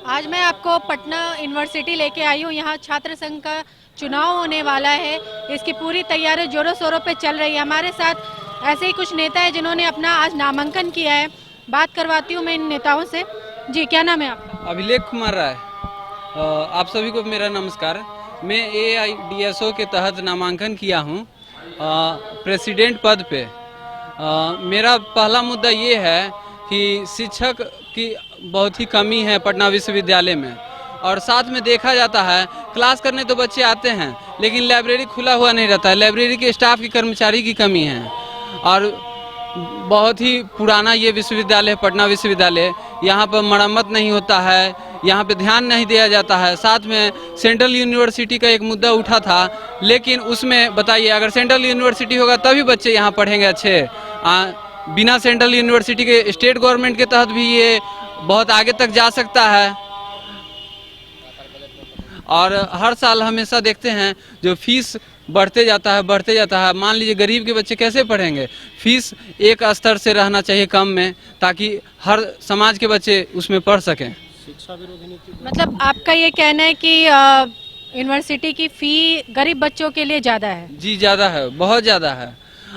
आज मैं आपको पटना यूनिवर्सिटी लेके आई हूँ। यहाँ छात्र संघ का चुनाव होने वाला है। इसकी पूरी तैयारी जोरों शोरों पे चल रही है। हमारे साथ ऐसे ही कुछ नेता है जिन्होंने अपना आज नामांकन किया है। बात करवाती हूँ मैं इन नेताओं से। जी, क्या नाम है आपका? अभिलेख कुमार राय। आप सभी को मेरा नमस्कार। मैं AIDSO के तहत नामांकन किया हूँ प्रेसिडेंट पद पे। मेरा पहला मुद्दा ये है कि शिक्षक की बहुत ही कमी है पटना विश्वविद्यालय में, और साथ में देखा जाता है क्लास करने तो बच्चे आते हैं लेकिन लाइब्रेरी खुला हुआ नहीं रहता है। लाइब्रेरी के स्टाफ की, कर्मचारी की कमी है, और बहुत ही पुराना ये विश्वविद्यालय है पटना विश्वविद्यालय। यहाँ पर मरम्मत नहीं होता है, यहाँ पे ध्यान नहीं दिया जाता है। साथ में सेंट्रल यूनिवर्सिटी का एक मुद्दा उठा था, लेकिन उसमें बताइए अगर सेंट्रल यूनिवर्सिटी होगा तभी बच्चे यहाँ पढ़ेंगे अच्छे। बिना सेंट्रल यूनिवर्सिटी के स्टेट गवर्नमेंट के तहत भी ये बहुत आगे तक जा सकता है। और हर साल हमेशा देखते हैं जो फीस बढ़ते जाता है। मान लीजिए गरीब के बच्चे कैसे पढ़ेंगे? फीस एक स्तर से रहना चाहिए कम में, ताकि हर समाज के बच्चे उसमें पढ़ सकें। शिक्षा विरोधी नीति मतलब आपका ये कहना है कि यूनिवर्सिटी की फ़ी गरीब बच्चों के लिए ज़्यादा है? जी ज़्यादा है, बहुत ज़्यादा है।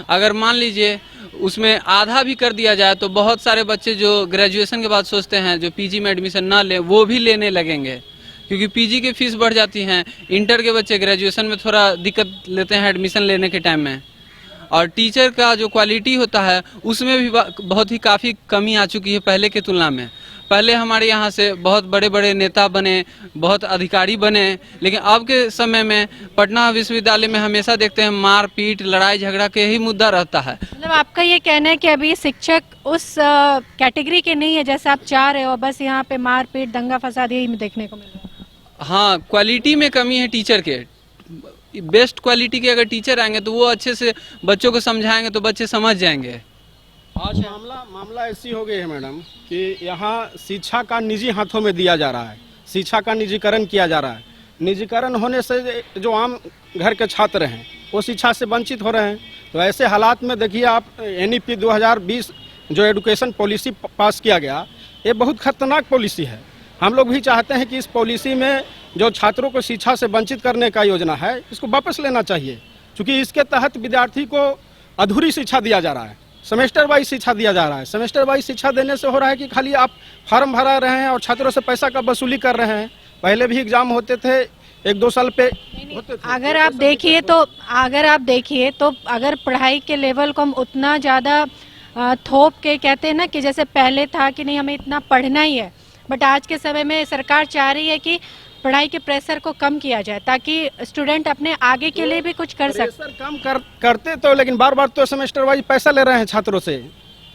अगर मान लीजिए उसमें आधा भी कर दिया जाए तो बहुत सारे बच्चे जो ग्रेजुएशन के बाद सोचते हैं जो PG में एडमिशन ना ले, वो भी लेने लगेंगे, क्योंकि PG की फ़ीस बढ़ जाती हैं। इंटर के बच्चे ग्रेजुएशन में थोड़ा दिक्कत लेते हैं एडमिशन लेने के टाइम में। और टीचर का जो क्वालिटी होता है उसमें भी बहुत ही काफ़ी कमी आ चुकी है पहले के तुलना में। पहले हमारे यहाँ से बहुत बड़े बड़े नेता बने, बहुत अधिकारी बने, लेकिन अब के समय में पटना विश्वविद्यालय में हमेशा देखते हैं मारपीट, लड़ाई झगड़ा के ही मुद्दा रहता है। मतलब आपका ये कहना है कि अभी शिक्षक उस कैटेगरी के नहीं है जैसे आप चाह रहे हो, बस यहाँ पे मारपीट, दंगा फसाद यही देखने को मिल रहा है? हाँ, क्वालिटी में कमी है टीचर के। बेस्ट क्वालिटी के अगर टीचर आएंगे तो वो अच्छे से बच्चों को समझाएंगे तो बच्चे समझ जाएंगे। आज मामला ऐसी हो गई है मैडम कि यहाँ शिक्षा का निजी हाथों में दिया जा रहा है। शिक्षा का निजीकरण किया जा रहा है। निजीकरण होने से जो आम घर के छात्र हैं वो शिक्षा से वंचित हो रहे हैं। तो ऐसे हालात में देखिए आप, NEP 2020 जो एजुकेशन पॉलिसी पास किया गया, ये बहुत खतरनाक पॉलिसी है। हम लोग भी चाहते हैं कि इस पॉलिसी में जो छात्रों को शिक्षा से वंचित करने का योजना है इसको वापस लेना चाहिए, क्योंकि इसके तहत विद्यार्थी को अधूरी शिक्षा दिया जा रहा है, सेमेस्टर वाइज शिक्षा दिया जा रहा है। सेमेस्टर वाइज शिक्षा देने से हो रहा है कि खाली आप फॉर्म भरा रहे हैं और छात्रों से पैसा का वसूली कर रहे हैं। पहले भी एग्जाम होते थे, 1-2 साल पे होते थे। अगर आप देखिए तो अगर पढ़ाई के लेवल को हम उतना ज़्यादा थोप के कहते हैं ना कि जैसे पहले था कि नहीं हमें इतना पढ़ना ही है, बट आज के समय में सरकार चाह रही है कि पढ़ाई के प्रेशर को कम किया जाए ताकि स्टूडेंट अपने आगे के लिए भी कुछ कर सके। प्रेशर कम करते तो, लेकिन बार बार तो सेमेस्टर वाइज पैसा ले रहे हैं छात्रों से।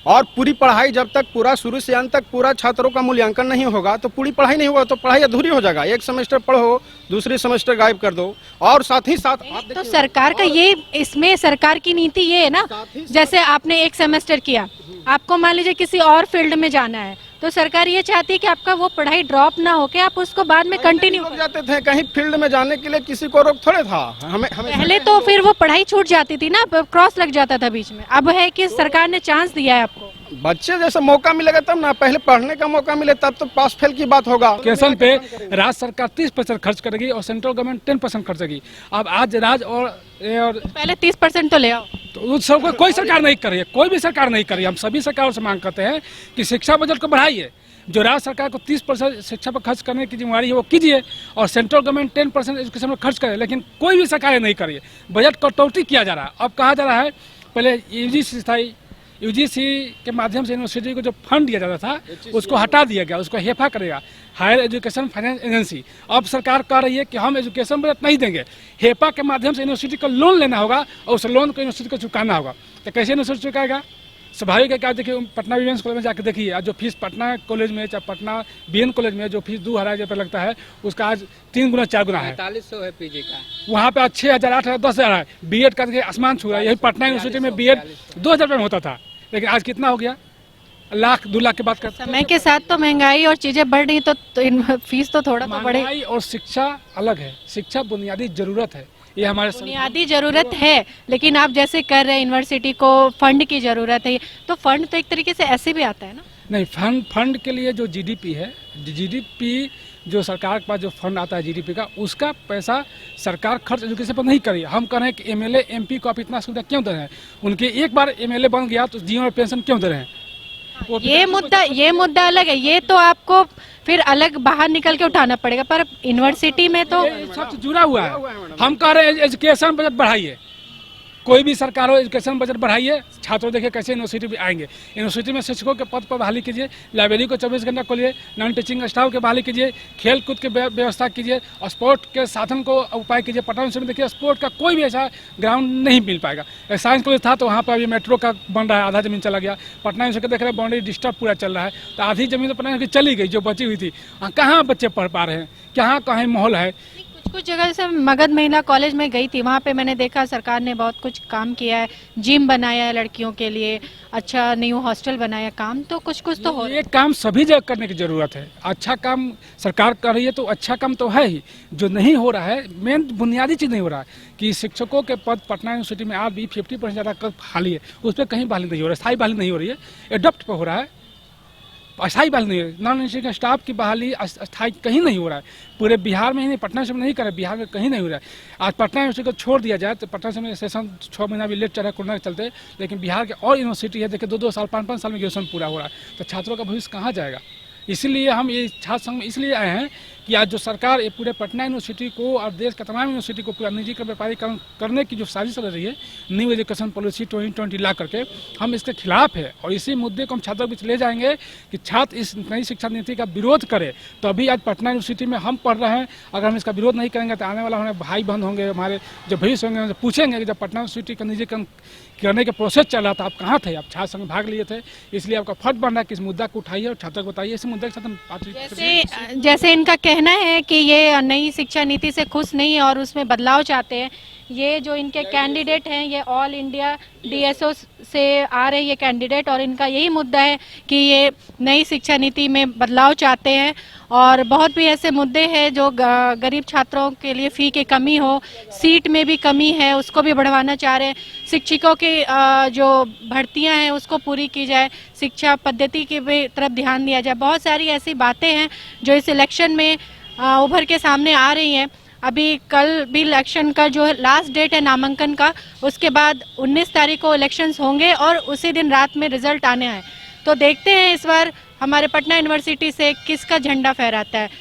और पूरी पढ़ाई जब तक पूरा शुरू से अंत तक पूरा छात्रों का मूल्यांकन नहीं होगा तो पूरी पढ़ाई नहीं होगा, तो पढ़ाई अधूरी हो जाएगा। एक सेमेस्टर पढ़ो, दूसरी सेमेस्टर गायब कर दो। और साथ ही साथ तो सरकार का ये, इसमें सरकार की नीति ये है ना, जैसे आपने एक सेमेस्टर किया, आपको मान लीजिए किसी और फील्ड में जाना है तो सरकार ये चाहती है कि आपका वो पढ़ाई ड्रॉप ना हो के आप उसको बाद में कंटिन्यू कर जाते थे। कहीं फील्ड में जाने के लिए किसी को रोक थोड़े था। हमें पहले तो फिर वो पढ़ाई छूट जाती थी ना, क्रॉस लग जाता था बीच में। अब है कि सरकार ने चांस दिया है आपको। बच्चे जैसे मौका मिलेगा तब ना, पहले पढ़ने का मौका मिले तब तो पास फेल की बात होगा। एजुकेशन पे राज्य सरकार 30% खर्च करेगी और सेंट्रल गवर्नमेंट 10% खर्च करेगी। अब आज राज्य और पहले 30% तो ले आओ, तो उस सब कोई सरकार नहीं कर रही है, कोई भी सरकार नहीं कर रही है। हम सभी सरकारों से मांग करते हैं कि शिक्षा बजट को बढ़ाइए। जो राज्य सरकार को 30% शिक्षा पर खर्च करने की जिम्मेवारी है वो कीजिए, और सेंट्रल गवर्नमेंट 10% एजुकेशन पर खर्च करे, लेकिन कोई भी सरकार नहीं कर रही है। बजट कटौती किया जा रहा है। अब कहा जा रहा है पहले UGC के माध्यम से यूनिवर्सिटी को जो फंड दिया जाता था उसको हटा दिया गया, उसको हेफा करेगा हायर एजुकेशन फाइनेंस एजेंसी। अब सरकार कह रही है कि हम एजुकेशन बजट नहीं देंगे, हेपा के माध्यम से यूनिवर्सिटी को लोन लेना होगा और उस लोन को यूनिवर्सिटी को चुकाना होगा। तो कैसे यूनिवर्सिटी चुकाएगा? स्वाभाविक है। क्या देखिए पटना विमेंस कॉलेज में जाकर देखिए, आज जो फीस पटना कॉलेज में, चाहे पटना BN कॉलेज में जो फीस 2000 रुपये लगता है, उसका आज 3 गुना 4 गुना है। 4500 है PG का, वहाँ पे 6000, 8000, 10,000 है। B.Ed का आसमान छू रहा है। यही पटना यूनिवर्सिटी में B.Ed 2000 रुपये में होता था, लेकिन आज कितना हो गया? 1,00,000 2 लाख की बात करते हैं। समय के साथ तो महंगाई और चीजें बढ़ रही तो फीस तो थोड़ा तो बढ़े। महंगाई और शिक्षा अलग है। शिक्षा बुनियादी जरूरत है, ये हमारे बुनियादी जरूरत है, लेकिन आप जैसे कर रहे हैं यूनिवर्सिटी को फंड की जरूरत है, तो फंड तो एक तरीके से ऐसे भी आता है ना। नहीं, फंड के लिए जो जीडीपी है, जीडीपी जो सरकार के पास जो फंड आता है जीडीपी का, उसका पैसा सरकार खर्च एजुकेशन पर नहीं करी। हम कह रहे हैं कि एमएलए एमपी को आप इतना सुविधा क्यों दे रहे हैं? उनके एक बार एमएलए बन गया तो जीवन पेंशन क्यों दे रहे हैं? वो ये मुद्दा अलग है, ये तो आपको फिर अलग बाहर निकल के उठाना पड़ेगा, पर यूनिवर्सिटी में तो ये सब जुड़ा हुआ है। हम कह रहे हैं एजुकेशन बजट बढ़ाइए, कोई भी सरकार हो एजुकेशन बजट बढ़ाइए, छात्रों देखिए कैसे यूनिवर्सिटी में आएंगे। यूनिवर्सिटी में शिक्षकों के पद पर बहाली कीजिए, लाइब्रेरी को 24 घंटा खोलिए, नॉन टीचिंग स्टाफ की बहाली कीजिए, खेल कूद की व्यवस्था कीजिए और स्पोर्ट के साधन को उपाय कीजिए। पटना यूनिवर्सिटी में देखिए स्पोर्ट का कोई भी ऐसा ग्राउंड नहीं मिल पाएगा। साइंस कॉलेज था तो वहाँ पर अभी मेट्रो का बन रहा है, आधा जमीन चला गया। पटना यूनिवर्सिटी देख रहे हैं बाउंड्री डिस्टर्ब पूरा चल रहा है, तो आधी जमीन तो पटना यूनिवर्सिटी चली गई जो बची हुई थी। कहाँ बच्चे पढ़ पा रहे हैं, कहाँ माहौल है। कुछ जगह जैसे मगध महिला कॉलेज में गई थी, वहाँ पे मैंने देखा सरकार ने बहुत कुछ काम किया है, जिम बनाया है लड़कियों के लिए, अच्छा न्यू हॉस्टल बनाया, काम तो कुछ तो हो रहा है। ये काम सभी जगह करने की जरूरत है। अच्छा काम सरकार कर रही है तो अच्छा काम तो है ही। जो नहीं हो रहा है, मेन बुनियादी चीज़ नहीं हो रहा है कि शिक्षकों के पद पटना यूनिवर्सिटी में आज भी 50% ज़्यादा बहाली है, उस पर कहीं बहाली नहीं हो रहा है, स्थायी बहाली नहीं हो रही है, एडॉप्ट पर हो रहा है, अस्थायी बहाली नहीं हो रही। नॉन टीचिंग स्टाफ की बहाली अस्थायी कहीं नहीं हो रहा है, पूरे बिहार में ही नहीं, पटना यूनिवर्सिटी में नहीं कर रहे, बिहार में कहीं नहीं हो रहा है। आज पटना यूनिवर्सिटी को छोड़ दिया जाए तो पटना में सेशन 6 महीना भी लेट चल रहा है कोरोना के चलते, लेकिन बिहार के और यूनिवर्सिटी है देखिए 2-2 साल 5-5 साल में ग्रेजुएशन पूरा हो रहा है, तो छात्रों का भविष्य कहाँ जाएगा? इसीलिए हम ये छात्र संघ में इसलिए आए हैं कि आज जो सरकार ये पूरे पटना यूनिवर्सिटी को और देश के तमाम यूनिवर्सिटी को पूरा निजीकरण व्यापारीकरण करने की जो साजिश चल रही है, न्यू एजुकेशन पॉलिसी 2020 ला करके, हम इसके खिलाफ है। और इसी मुद्दे को हम छात्रों के बीच ले जाएंगे कि छात्र इस नई शिक्षा नीति का विरोध करें। तो अभी आज पटना यूनिवर्सिटी में हम पढ़ रहे हैं, अगर हम इसका विरोध नहीं करेंगे तो आने वाला हमारे भाई बहन होंगे, हमारे जो भविष्य होंगे, उनसे पूछेंगे कि जब पटना यूनिवर्सिटी का निजीकरण करने के प्रोसेस चल रहा था आप कहाँ थे? आप छात्र संघ भाग लिए थे, इसलिए आपका फर्ज बन रहा है कि इस मुद्दा को उठाइए और छात्रों को बताइए। इस मुद्दे के साथ हम जैसे इनका कहना है कि ये नई शिक्षा नीति से खुश नहीं है और उसमें बदलाव चाहते हैं। ये जो इनके कैंडिडेट हैं, ये ऑल इंडिया डीएसओ से आ रहे ये कैंडिडेट, और इनका यही मुद्दा है कि ये नई शिक्षा नीति में बदलाव चाहते हैं। और बहुत भी ऐसे मुद्दे हैं जो गरीब छात्रों के लिए फ़ी की कमी हो, सीट में भी कमी है, उसको भी बढ़वाना चाह रहे हैं। शिक्षकों की जो भर्तियां हैं उसको पूरी की जाए, शिक्षा पद्धति की भी तरफ ध्यान दिया जाए। बहुत सारी ऐसी बातें हैं जो इस इलेक्शन में उभर के सामने आ रही हैं। अभी कल भी इलेक्शन का जो लास्ट डेट है नामांकन का, उसके बाद 19 तारीख को इलेक्शंस होंगे और उसी दिन रात में रिजल्ट आने हैं। तो देखते हैं इस बार हमारे पटना यूनिवर्सिटी से किसका झंडा फहराता है।